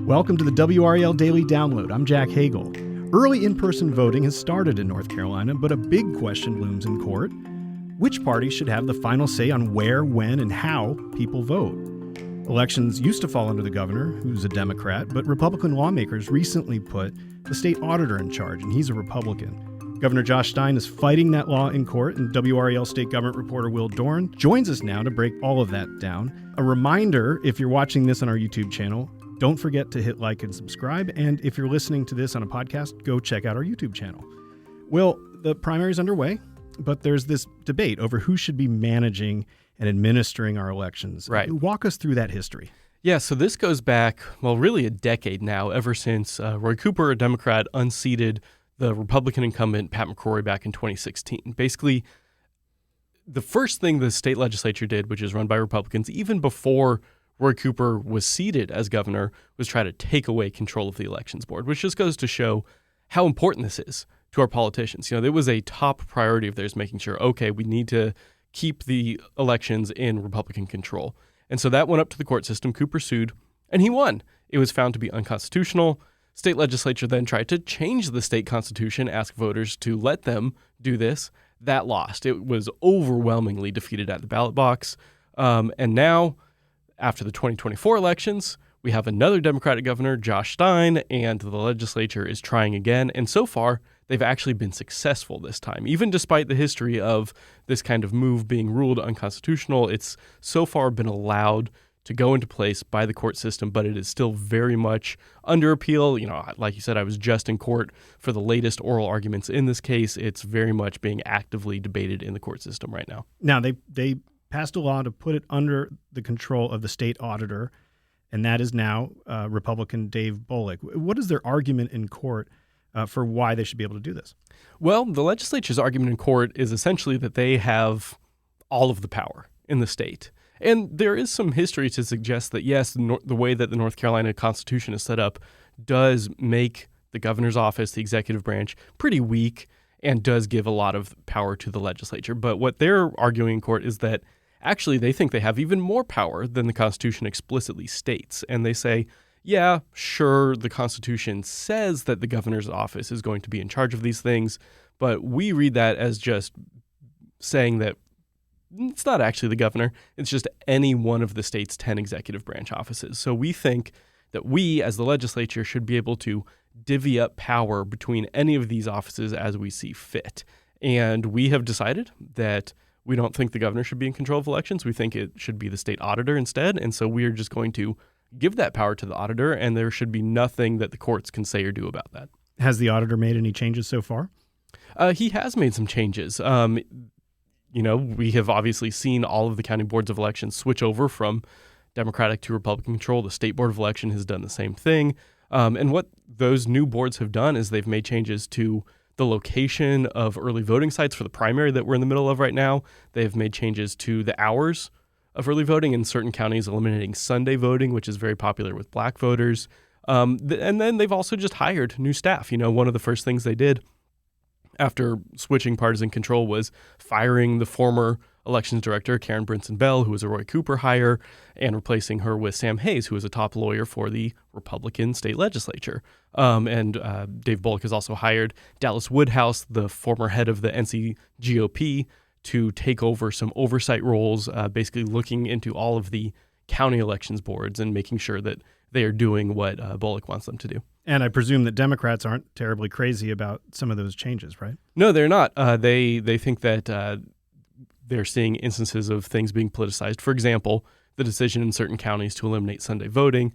Welcome to the WRAL Daily Download. I'm Jack Hagel. Early in-person voting has started in North Carolina, but a big question looms in court. Which party should have the final say on where, when, and how people vote? Elections used to fall under the governor, who's a Democrat, but Republican lawmakers recently put the state auditor in charge, and he's a Republican. Governor Josh Stein is fighting that law in court, and WRAL state government reporter Will Doran joins us now to break all of that down. A reminder, if you're watching this on our YouTube channel, don't forget to hit like and subscribe. And if you're listening to this on a podcast, go check out our YouTube channel. Well, the primary is underway, but there's this debate over who should be managing and administering our elections. Right. Walk us through that history. Yeah, so this goes back, well, really a decade now, ever since Roy Cooper, a Democrat, unseated the Republican incumbent Pat McCrory back in 2016. Basically, the first thing the state legislature did, which is run by Republicans, even before Roy Cooper was seated as governor, was try to take away control of the elections board, which just goes to show how important this is to our politicians. You know, it was a top priority of theirs, making sure, okay, we need to keep the elections in Republican control. And so that went up to the court system. Cooper sued, and he won. It was found to be unconstitutional. State legislature then tried to change the state constitution, ask voters to let them do this. That lost. It was overwhelmingly defeated at the ballot box. And now, after the 2024 elections, we have another Democratic governor, Josh Stein, and the legislature is trying again. And so far, they've actually been successful this time. Even despite the history of this kind of move being ruled unconstitutional, it's so far been allowed to go into place by the court system, but it is still very much under appeal. You know, like you said, I was just in court for the latest oral arguments in this case. It's very much being actively debated in the court system right now. Now, they passed a law to put it under the control of the state auditor, and that is now Republican Dave Bullock. What is their argument in court for why they should be able to do this? Well, the legislature's argument in court is essentially that they have all of the power in the state. And there is some history to suggest that, yes, the way that the North Carolina Constitution is set up does make the governor's office, the executive branch, pretty weak and does give a lot of power to the legislature. But what they're arguing in court is that actually they think they have even more power than the Constitution explicitly states. And they say, yeah, sure, the Constitution says that the governor's office is going to be in charge of these things, but we read that as just saying that it's not actually the governor. It's just any one of the state's 10 executive branch offices. So we think that we, as the legislature, should be able to divvy up power between any of these offices as we see fit. And we have decided that we don't think the governor should be in control of elections. We think it should be the state auditor instead. And so we are just going to give that power to the auditor, and there should be nothing that the courts can say or do about that. Has the auditor made any changes so far? He has made some changes. You know, we have obviously seen all of the county boards of elections switch over from Democratic to Republican control. The state board of election has done the same thing. And what those new boards have done is they've made changes to the location of early voting sites for the primary that we're in the middle of right now. They've made changes to the hours of early voting in certain counties, eliminating Sunday voting, which is very popular with black voters. And then they've also just hired new staff. You know, one of the first things they did after switching partisan control was firing the former elections director, Karen Brinson Bell, who was a Roy Cooper hire, and replacing her with Sam Hayes, who was a top lawyer for the Republican state legislature. And Dave Bullock has also hired Dallas Woodhouse, the former head of the NC GOP, to take over some oversight roles, basically looking into all of the county elections boards and making sure that they are doing what Bullock wants them to do. And I presume that Democrats aren't terribly crazy about some of those changes, right? No, they're not. They think that they're seeing instances of things being politicized. For example, the decision in certain counties to eliminate Sunday voting,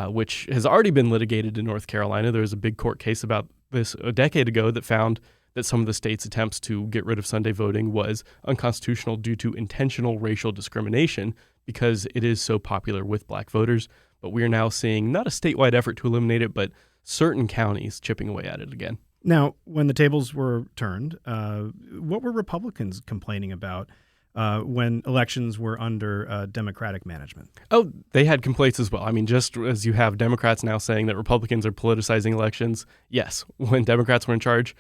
which has already been litigated in North Carolina. There was a big court case about this a decade ago that found that some of the state's attempts to get rid of Sunday voting was unconstitutional due to intentional racial discrimination because it is so popular with black voters. But we are now seeing not a statewide effort to eliminate it, but certain counties chipping away at it again. Now, when the tables were turned, what were Republicans complaining about when elections were under Democratic management? Oh, they had complaints as well. I mean, just as you have Democrats now saying that Republicans are politicizing elections, yes, when Democrats were in charge,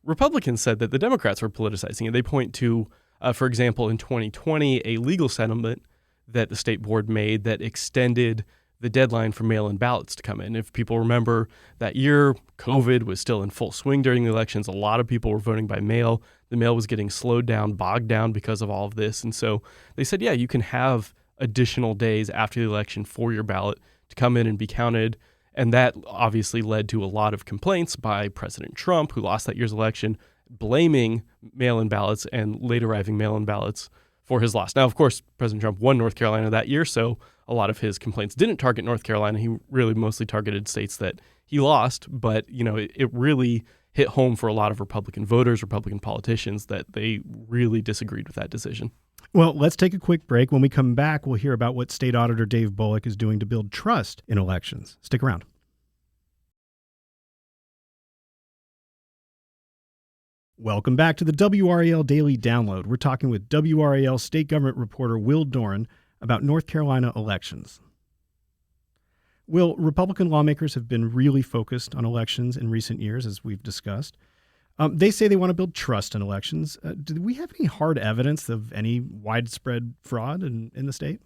Republicans said that the Democrats were politicizing it. They point to, for example, in 2020, a legal settlement that the state board made that extended the deadline for mail-in ballots to come in. If people remember that year, COVID was still in full swing during the elections. A lot of people were voting by mail. The mail was getting slowed down, bogged down because of all of this. And so they said, yeah, you can have additional days after the election for your ballot to come in and be counted. And that obviously led to a lot of complaints by President Trump, who lost that year's election, blaming mail-in ballots and late arriving mail-in ballots for his loss. Now, of course, President Trump won North Carolina that year, so a lot of his complaints didn't target North Carolina. He really mostly targeted states that he lost, but it really hit home for a lot of Republican voters, Republican politicians, that they really disagreed with that decision. Well, let's take a quick break. When we come back, we'll hear about what State Auditor Dave Bullock is doing to build trust in elections. Stick around. Welcome back to the WRAL Daily Download. We're talking with WRAL state government reporter Will Doran about North Carolina elections. Will, Republican lawmakers have been really focused on elections in recent years, as we've discussed. They say they want to build trust in elections. Do we have any hard evidence of any widespread fraud in the state?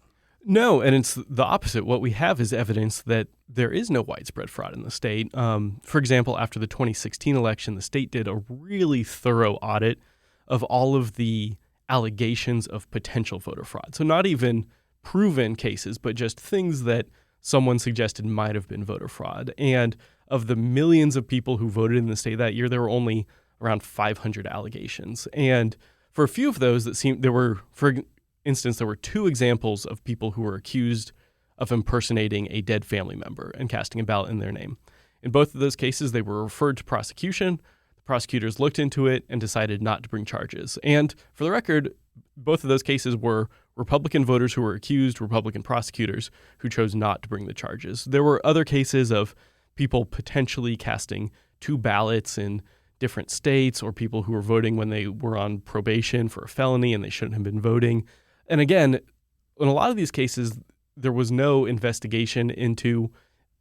No, and it's the opposite. What we have is evidence that there is no widespread fraud in the state. For example, after the 2016 election, the state did a really thorough audit of all of the allegations of potential voter fraud. So not even proven cases, but just things that someone suggested might have been voter fraud. And of the millions of people who voted in the state that year, there were only around 500 allegations. And for a few of those, for instance, there were two examples of people who were accused of impersonating a dead family member and casting a ballot in their name. In both of those cases, they were referred to prosecution. The prosecutors looked into it and decided not to bring charges. And for the record, both of those cases were Republican voters who were accused, Republican prosecutors who chose not to bring the charges. There were other cases of people potentially casting two ballots in different states, or people who were voting when they were on probation for a felony and they shouldn't have been voting. And again, in a lot of these cases, there was no investigation into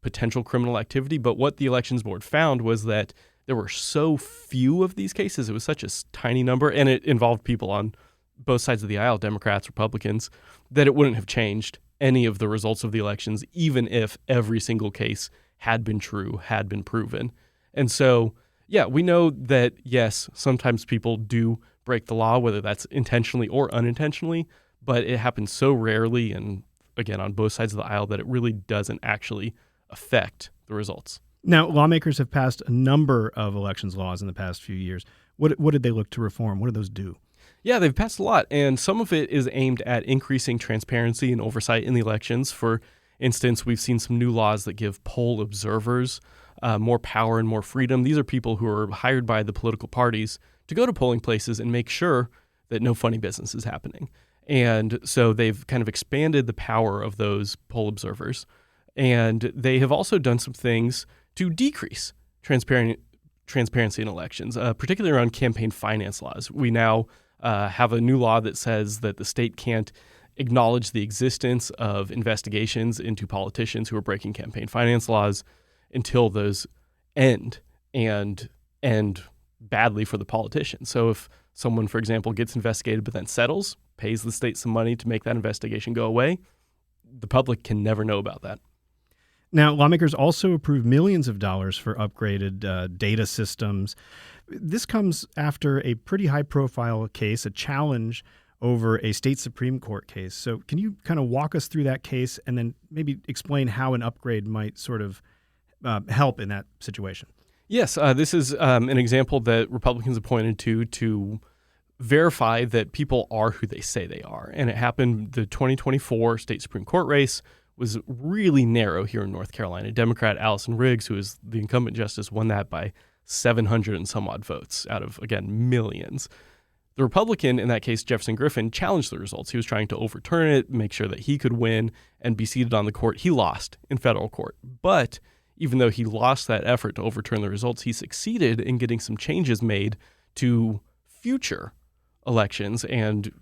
potential criminal activity. But what the Elections Board found was that there were so few of these cases. It was such a tiny number, and it involved people on both sides of the aisle, Democrats, Republicans, that it wouldn't have changed any of the results of the elections, even if every single case had been true, had been proven. And so, yeah, we know that, yes, sometimes people do break the law, whether that's intentionally or unintentionally, but it happens so rarely and, again, on both sides of the aisle that it really doesn't actually affect the results. Now, lawmakers have passed a number of elections laws in the past few years. What did they look to reform? What did those do? Yeah, they've passed a lot, and some of it is aimed at increasing transparency and oversight in the elections. For instance, we've seen some new laws that give poll observers more power and more freedom. These are people who are hired by the political parties to go to polling places and make sure that no funny business is happening. And so they've kind of expanded the power of those poll observers. And they have also done some things to decrease transparency in elections, particularly around campaign finance laws. We now have a new law that says that the state can't acknowledge the existence of investigations into politicians who are breaking campaign finance laws until those end and end badly for the politicians. So if someone, for example, gets investigated but then settles, pays the state some money to make that investigation go away, the public can never know about that. Now, lawmakers also approved millions of dollars for upgraded data systems. This comes after a pretty high-profile case, a challenge over a state Supreme Court case. So can you kind of walk us through that case and then maybe explain how an upgrade might sort of help in that situation? Yes, this is an example that Republicans have pointed to verify that people are who they say they are. And it happened, the 2024 state Supreme Court race was really narrow here in North Carolina. Democrat Allison Riggs, who is the incumbent justice, won that by 700 and some odd votes out of, again, millions. The Republican in that case, Jefferson Griffin, challenged the results. He was trying to overturn it, make sure that he could win and be seated on the court. He lost in federal court. But even though he lost that effort to overturn the results, he succeeded in getting some changes made to future elections and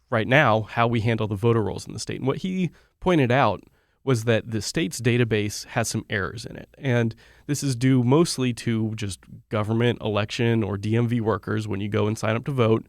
right now how we handle the voter rolls in the state. And what he pointed out was that the state's database has some errors in it. And this is due mostly to just government election or DMV workers when you go and sign up to vote.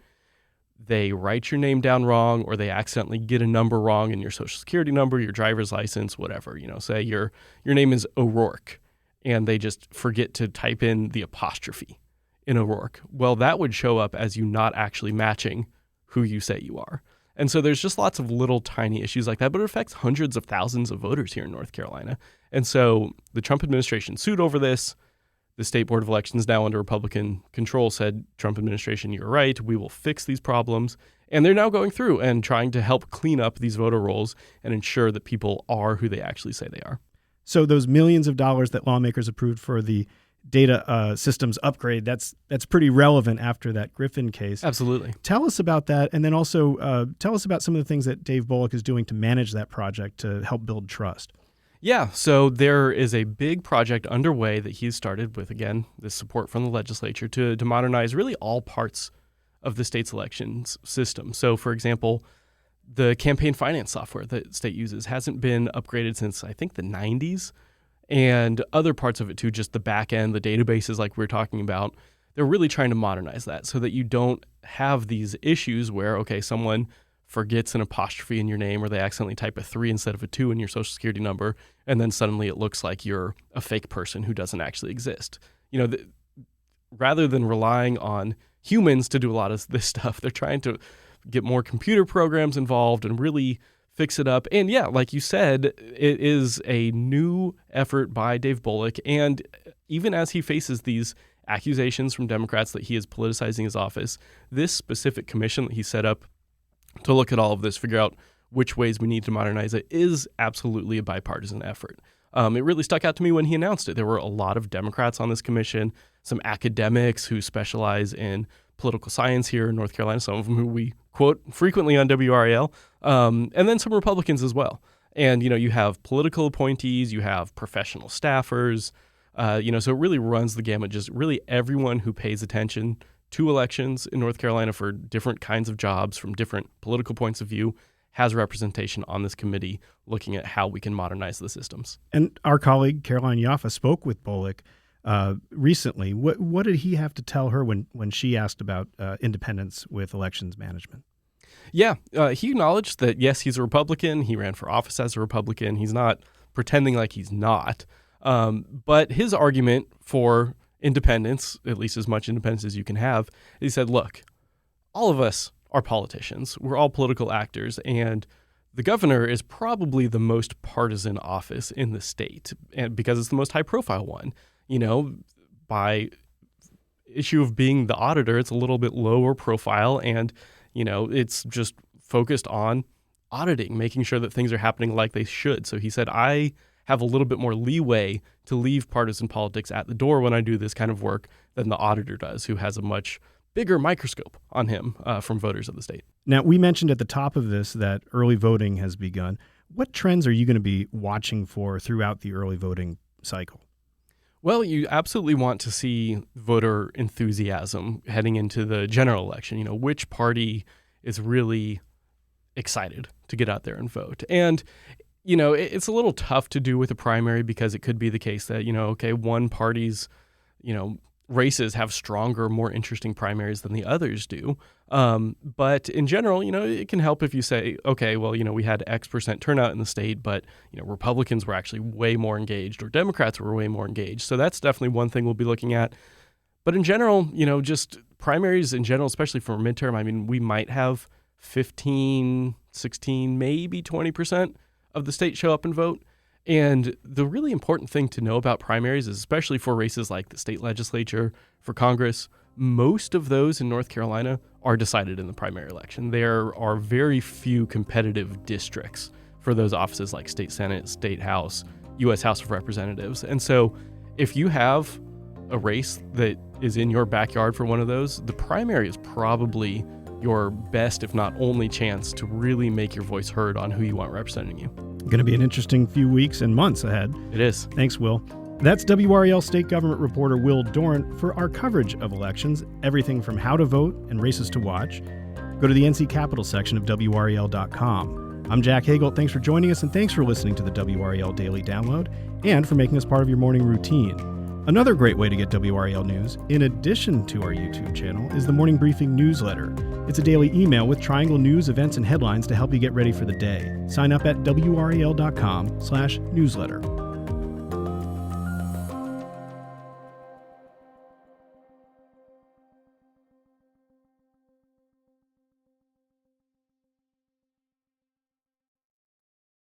they write your name down wrong, or they accidentally get a number wrong in your social security number, your driver's license, whatever. Say your name is O'Rourke, and they just forget to type in the apostrophe in O'Rourke. Well, that would show up as you not actually matching who you say you are. And so there's just lots of little tiny issues like that, but it affects hundreds of thousands of voters here in North Carolina. And so the Trump administration sued over this. The State Board of Elections, now under Republican control, said, Trump administration, you're right, we will fix these problems. And they're now going through and trying to help clean up these voter rolls and ensure that people are who they actually say they are. So those millions of dollars that lawmakers approved for the data systems upgrade, that's pretty relevant after that Griffin case. Absolutely. Tell us about that, and then also tell us about some of the things that Dave Bullock is doing to manage that project to help build trust. Yeah, so there is a big project underway that he's started with, again, this support from the legislature to modernize really all parts of the state's elections system. So, for example, the campaign finance software that the state uses hasn't been upgraded since, I think, the 90s. And other parts of it, too, just the back end, the databases like we were talking about, they're really trying to modernize that so that you don't have these issues where, okay, someone forgets an apostrophe in your name, or they accidentally type a 3 instead of a 2 in your social security number, and then suddenly it looks like you're a fake person who doesn't actually exist. Rather than relying on humans to do a lot of this stuff, they're trying to get more computer programs involved and really fix it up. And yeah, like you said, it is a new effort by Dave Bullock. And even as he faces these accusations from Democrats that he is politicizing his office, this specific commission that he set up to look at all of this, figure out which ways we need to modernize it, is absolutely a bipartisan effort. It really stuck out to me when he announced it. There were a lot of Democrats on this commission, some academics who specialize in political science here in North Carolina, some of them who we quote frequently on WRAL, and then some Republicans as well. And, you have political appointees, you have professional staffers, so it really runs the gamut, just really everyone who pays attention to elections in North Carolina for different kinds of jobs from different political points of view has representation on this committee looking at how we can modernize the systems. And our colleague, Caroline Yaffa, spoke with Bullock recently. What did he have to tell her when she asked about independence with elections management? Yeah, he acknowledged that, yes, he's a Republican. He ran for office as a Republican. He's not pretending like he's not. But his argument for independence, at least as much independence as you can have, he said, look, all of us are politicians. We're all political actors, and the governor is probably the most partisan office in the state, and because it's the most high-profile one. By issue of being the auditor, it's a little bit lower profile, and it's just focused on auditing, making sure that things are happening like they should. So he said, I have a little bit more leeway to leave partisan politics at the door when I do this kind of work than the auditor does, who has a much bigger microscope on him from voters of the state. Now, we mentioned at the top of this that early voting has begun. What trends are you going to be watching for throughout the early voting cycle? Well, you absolutely want to see voter enthusiasm heading into the general election. Which party is really excited to get out there and vote? And, it's a little tough to do with a primary because it could be the case that, one party's, races have stronger, more interesting primaries than the others do. But in general, it can help if you say, okay, well, we had X% turnout in the state, but, Republicans were actually way more engaged or Democrats were way more engaged. So that's definitely one thing we'll be looking at. But in general, just primaries in general, especially for a midterm, we might have 15, 16, maybe 20% of the state show up and vote. And the really important thing to know about primaries is, especially for races like the state legislature, for Congress, most of those in North Carolina are decided in the primary election. There are very few competitive districts for those offices like state Senate, state House, U.S. House of Representatives. And so if you have a race that is in your backyard for one of those, the primary is probably your best, if not only, chance to really make your voice heard on who you want representing you. Going to be an interesting few weeks and months ahead. It is. Thanks, Will. That's WRAL state government reporter Will Doran for our coverage of elections, everything from how to vote and races to watch. Go to the NC Capital section of WRAL.com. I'm Jack Hagel. Thanks for joining us, and thanks for listening to the WRAL Daily Download and for making us part of your morning routine. Another great way to get WRAL news, in addition to our YouTube channel, is the Morning Briefing newsletter. It's a daily email with Triangle news, events, and headlines to help you get ready for the day. Sign up at WRAL.com/newsletter.